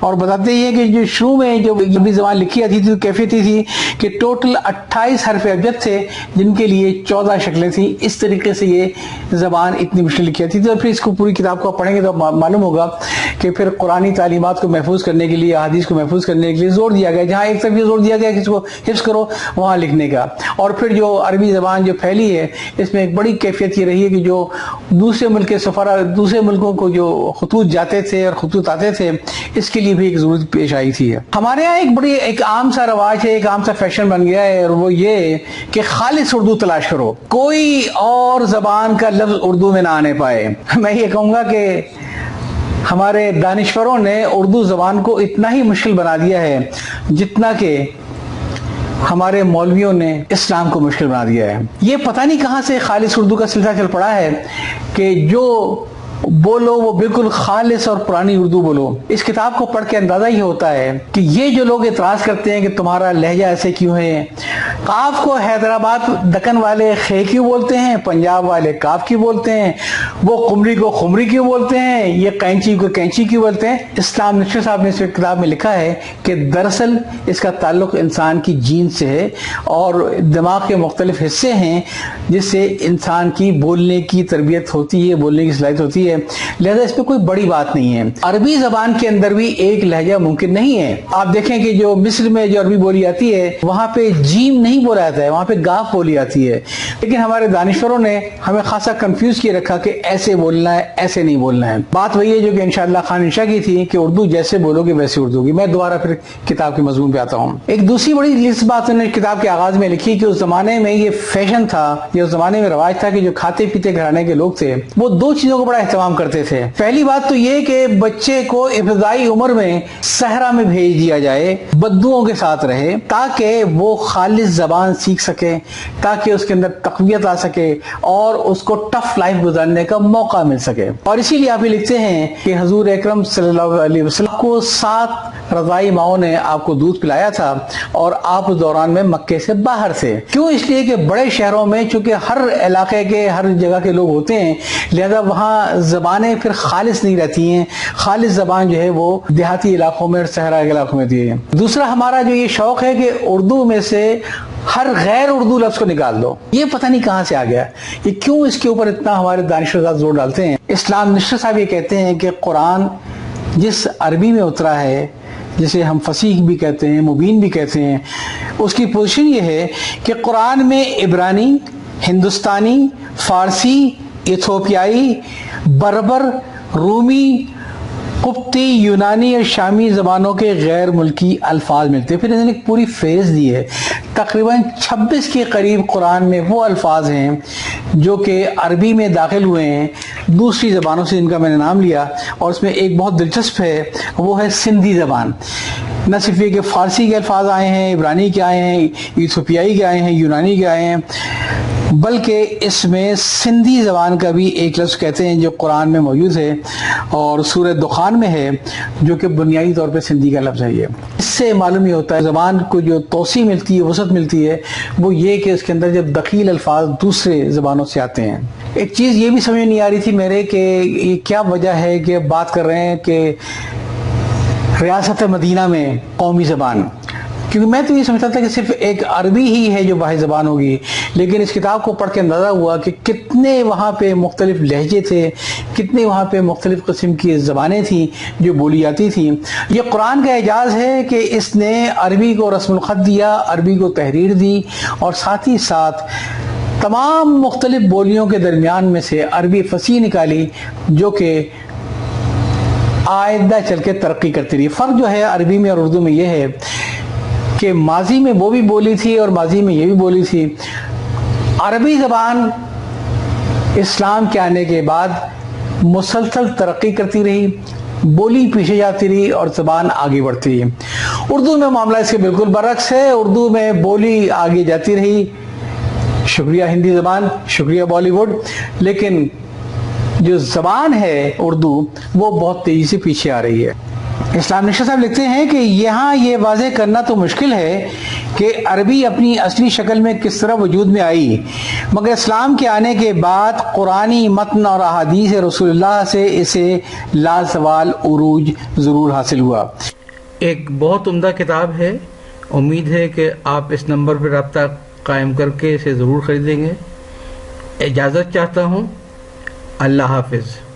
اور بتاتے ہیں کہ جو شروع میں جو عربی زبان لکھی جاتی تھی تو کیفیت تھی کہ ٹوٹل 28 حرف ابجد تھے جن کے لیے 14 شکلیں تھیں. اس طریقے سے یہ زبان اتنی مشکل لکھی جاتی تھی. اور پھر اس کو پوری کتاب کو پڑھیں گے تو معلوم ہوگا کہ پھر قرآنی تعلیمات کو محفوظ کرنے کے لیے، احادیث کو محفوظ کرنے کے لیے زور دیا گیا. جہاں ایک طرف یہ زور دیا گیا کہ اس کو حفظ کرو وہاں لکھنے کا. اور پھر جو عربی زبان جو پھیلی ہے اس میں ایک بڑی کیفیت یہ رہی ہے کہ جو دوسرے ملک کے سفراء دوسرے ملکوں کو جو خطوط جاتے تھے اور خطوط آتے تھے اس کے لیے بھی ایک ضرورت پیش آئی تھی. ہمارے یہاں ایک عام سا رواج ہے، ایک عام سا فیشن بن گیا ہے، اور وہ یہ کہ خالص اردو تلاش کرو، کوئی اور زبان کا لفظ اردو میں نہ آنے پائے. میں یہ کہوں گا کہ ہمارے دانشوروں نے اردو زبان کو اتنا ہی مشکل بنا دیا ہے جتنا کہ ہمارے مولویوں نے اسلام کو مشکل بنا دیا ہے. یہ پتہ نہیں کہاں سے خالص اردو کا سلسلہ چل پڑا ہے کہ جو بولو وہ بالکل خالص اور پرانی اردو بولو. اس کتاب کو پڑھ کے اندازہ ہی ہوتا ہے کہ یہ جو لوگ اعتراض کرتے ہیں کہ تمہارا لہجہ ایسے کیوں ہے، قاف کو حیدرآباد دکن والے خے کیوں بولتے ہیں، پنجاب والے کاف کیوں بولتے ہیں، وہ قمری کو خمری کیوں بولتے ہیں، یہ قینچی کو کینچی کیوں بولتے ہیں. اسلام نشر صاحب نے اس کتاب میں لکھا ہے کہ دراصل اس کا تعلق انسان کی جین سے ہے اور دماغ کے مختلف حصے ہیں جس سے انسان کی بولنے کی تربیت ہوتی ہے، بولنے کی صلاحیت ہوتی ہے. لہذا اس میں کوئی بڑی بات نہیں ہے. عربی زبان کے اندر بھی ایک لہجہ ممکن نہیں ہے. آپ دیکھیں کہ جو مصر میں جو عربی بولی جاتی ہے وہاں پہ جیم نہیں بولا جاتا ہے، وہاں پہ گاف بولی جاتی ہے. لیکن ہمارے دانشوروں نے ہمیں خاصا کنفیوز کیے رکھا کہ ایسے بولنا ہے، ایسے نہیں بولنا ہے. بات وہی ہے جو کہ انشاءاللہ خان انشاء کی تھی کہ اردو جیسے بولو گے ویسے اردو کی. میں دوبارہ پھر کتاب کے مضمون پہ آتا ہوں. ایک دوسری بڑی دلچسپ بات انہوں نے کتاب کے آغاز میں لکھی کہ اس زمانے میں یہ فیشن تھا، یہ اس زمانے میں رواج تھا کہ جو کھاتے پیتے گھرانے کے لوگ تھے وہ دو چیزوں کو بڑا اہتمام کرتے تھے. پہلی بات تو یہ کہ بچے کو ابتدائی عمر میں صحرا میں بھیج دیا جائے، بدوؤں کے ساتھ رہے تاکہ وہ خالص زبان سیکھ سکے، تاکہ اس کے اندر تقویت آ سکے اور اس کو ٹف لائف گزارنے کا موقع مل سکے. اور اسی لیے آپ یہ لکھتے ہیں کہ حضور اکرم صلی اللہ علیہ وسلم کو 7 رضائی ماؤں نے آپ کو دودھ پلایا تھا اور آپ اس دوران میں مکے سے باہر تھے. کیوں؟ اس لیے کہ بڑے شہروں میں چونکہ ہر علاقے کے ہر جگہ کے لوگ ہوتے ہیں لہذا وہاں زبانیں پھر خالص نہیں رہتی ہیں. خالص زبان جو ہے وہ دیہاتی علاقوں میں اور صحرا کے علاقوں میں دی ہے. دوسرا ہمارا جو یہ شوق ہے کہ اردو میں سے ہر غیر اردو لفظ کو نکال دو. یہ پتہ نہیں کہاں سے آ گیا، یہ کیوں اس کے اوپر اتنا ہمارے دانشور زور ڈالتے ہیں. اسلام نشر صاحب یہ کہتے ہیں کہ قرآن جس عربی میں اترا ہے جسے ہم فصیح بھی کہتے ہیں، مبین بھی کہتے ہیں، اس کی پوزیشن یہ ہے کہ قرآن میں عبرانی، ہندوستانی، فارسی، ایتھوپیائی، بربر، رومی، قبطی، یونانی اور شامی زبانوں کے غیر ملکی الفاظ ملتے ہیں. پھر انہوں نے ایک پوری فہرست دی ہے. تقریباً 26 کے قریب قرآن میں وہ الفاظ ہیں جو کہ عربی میں داخل ہوئے ہیں دوسری زبانوں سے، جن کا میں نے نام لیا. اور اس میں ایک بہت دلچسپ ہے، وہ ہے سندھی زبان. نہ صرف یہ کہ فارسی کے الفاظ آئے ہیں، عبرانی کے آئے ہیں، ایتھوپیائی کے آئے ہیں، یونانی کے آئے ہیں، بلکہ اس میں سندھی زبان کا بھی ایک لفظ کہتے ہیں جو قرآن میں موجود ہے اور سورہ دخان میں ہے، جو کہ بنیادی طور پہ سندھی کا لفظ ہے. یہ اس سے معلوم ہی ہوتا ہے زبان کو جو توسیع ملتی ہے، وسعت ملتی ہے، وہ یہ کہ اس کے اندر جب دخیل الفاظ دوسرے زبانوں سے آتے ہیں. ایک چیز یہ بھی سمجھ نہیں آ رہی تھی میرے کہ یہ کیا وجہ ہے کہ بات کر رہے ہیں کہ ریاست مدینہ میں قومی زبان، کیونکہ میں تو یہ سمجھتا تھا کہ صرف ایک عربی ہی ہے جو واحد زبان ہوگی. لیکن اس کتاب کو پڑھ کے اندازہ ہوا کہ کتنے وہاں پہ مختلف لہجے تھے، کتنے وہاں پہ مختلف قسم کی زبانیں تھیں جو بولی جاتی تھیں. یہ قرآن کا اعجاز ہے کہ اس نے عربی کو رسم الخط دیا، عربی کو تحریر دی، اور ساتھ ہی ساتھ تمام مختلف بولیوں کے درمیان میں سے عربی فصیح نکالی جو کہ آئندہ چل کے ترقی کرتی رہی. فرق جو ہے عربی میں اور اردو میں یہ ہے کہ ماضی میں وہ بھی بولی تھی اور ماضی میں یہ بھی بولی تھی. عربی زبان اسلام کے آنے کے بعد مسلسل ترقی کرتی رہی، بولی پیچھے جاتی رہی اور زبان آگے بڑھتی رہی. اردو میں معاملہ اس کے بالکل برعکس ہے. اردو میں بولی آگے جاتی رہی، شکریہ ہندی زبان، شکریہ بالی ووڈ، لیکن جو زبان ہے اردو وہ بہت تیزی سے پیچھے آ رہی ہے. اسلام نشر صاحب لکھتے ہیں کہ یہاں یہ واضح کرنا تو مشکل ہے کہ عربی اپنی اصلی شکل میں کس طرح وجود میں آئی، مگر اسلام کے آنے کے بعد قرآنی متن اور احادیث رسول اللہ سے اسے لازوال عروج ضرور حاصل ہوا. ایک بہت عمدہ کتاب ہے. امید ہے کہ آپ اس نمبر پر رابطہ قائم کر کے اسے ضرور خریدیں گے. اجازت چاہتا ہوں. اللہ حافظ.